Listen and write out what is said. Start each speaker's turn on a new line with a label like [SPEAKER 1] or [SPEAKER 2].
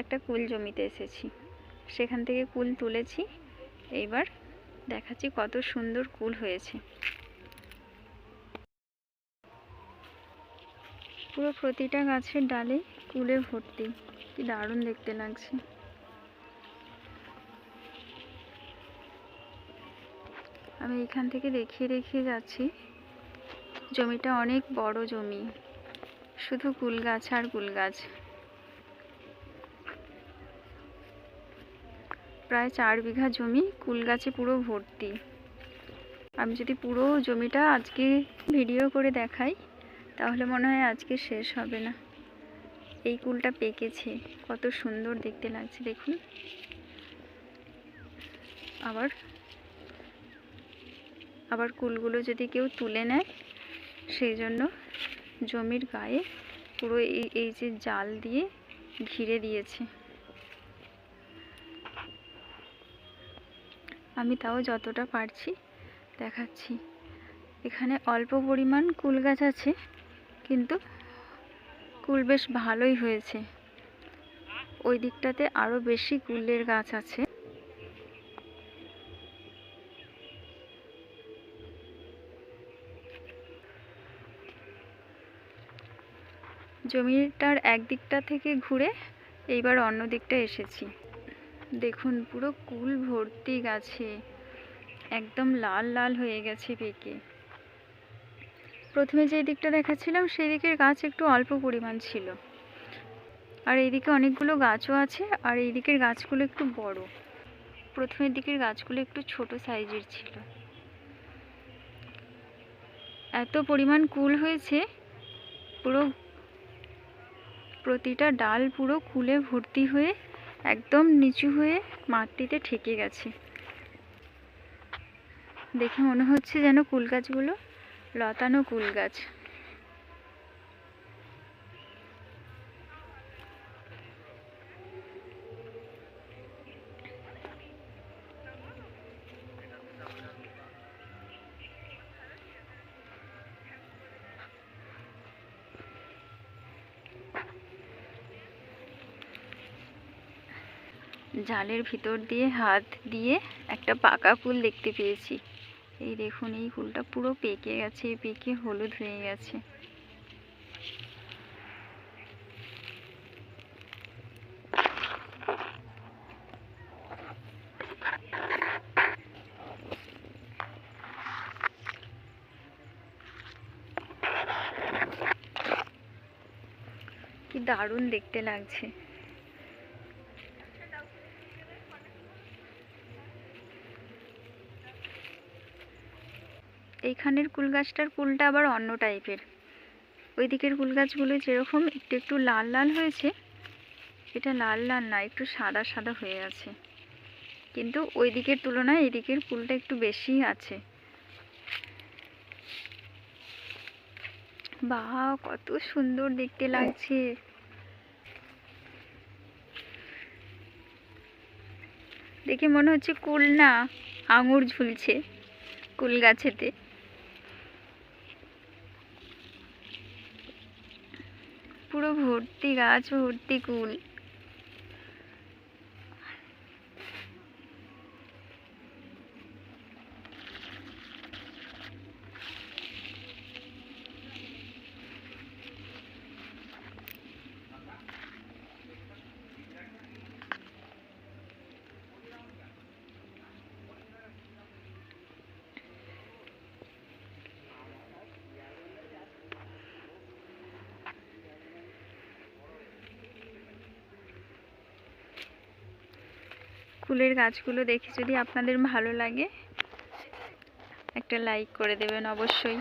[SPEAKER 1] একটা কুল জমিতে এসেছি, সেখান থেকে কুল তুলেছি। এইবার দেখাচ্ছি কত সুন্দর কুল হয়েছে। পুরো প্রতিটা গাছের ডালে কুলে ভর্তি, কি দারুণ দেখতে লাগছে। আমি এখান থেকে দেখিয়ে দেখিয়ে যাচ্ছি। জমিটা অনেক বড় জমি, শুধু কুল গাছ আর কুল গাছ। প্রায় 4 বিঘা জমি কুল গাছে পুরো ভর্তি। আমি যদি পুরো জমিটা আজকে ভিডিও করে দেখাই তাহলে মনে হয় আজকে শেষ হবে না। এই কুলটা পেকেছে, কত সুন্দর দেখতে লাগছে দেখুন। আবার কুলগুলো যদি কেউ তুলে নেয়, সেই জন্য জমির গায়ে পুরো এই যে জাল দিয়ে ঘিরে দিয়েছে। আমি তাও যতটা পারছি দেখাচ্ছি। এখানে অল্প পরিমাণ কুল গাছ আছে, কিন্তু কুল বেশ ভালোই হয়েছে। ওই দিকটাতে আরো বেশি কুলের গাছ আছে। জমিটার একদিকটা থেকে ঘুরে এইবার অন্য দিকটা এসেছি। দেখুন পুরো কুল ভর্তি গাছে, একদম লাল লাল হয়ে গেছে পেকে। প্রথমে যে দিকটা দেখাচ্ছিলাম সেই দিকের গাছ একটু অল্প পরিমাণ ছিল, আর এইদিকে অনেকগুলো গাছও আছে, আর এই দিকের গাছগুলো একটু বড়। প্রথমের দিকের গাছগুলো একটু ছোট সাইজের ছিল। এত পরিমাণ কুল হয়েছে, পুরো প্রতিটা ডাল পুরো কুলে ভর্তি হয়ে একদম নিচু হয়ে মাটিতে ঠেকে গেছে। দেখে মনে হচ্ছে যেন কুল গাছগুলো লতানো কুল গাছ। জালের ভিতর দিয়ে হাত দিয়ে একটা পাকা কুল দেখতে পেয়েছি। এই দেখুন, এই কুলটা পুরো পেকে গেছে, পেকে হলুদ হয়ে গেছে। কি দারুণ দেখতে লাগছে। এইখানের কুল গাছটার কুলটা আবার অন্য টাইপের। ওই দিকের কুল গাছগুলো যেরকম একটু একটু লাল লাল হয়েছে, এটা লাল লাল না, একটু সাদা সাদা হয়ে আছে। কিন্তু ওই দিকের তুলনায় এই দিকের কুলটা একটু বেশি আছে। বাহ, কত সুন্দর দেখতে লাগছে। দেখে মনে হচ্ছে কুল না, আঙুর ঝুলছে কুল গাছেতে। পুরো ভর্তি গাছ, ভর্তি কুল। কুলের গাছগুলো দেখে যদি আপনাদের ভালো লাগে, একটা লাইক করে দেবেন অবশ্যই।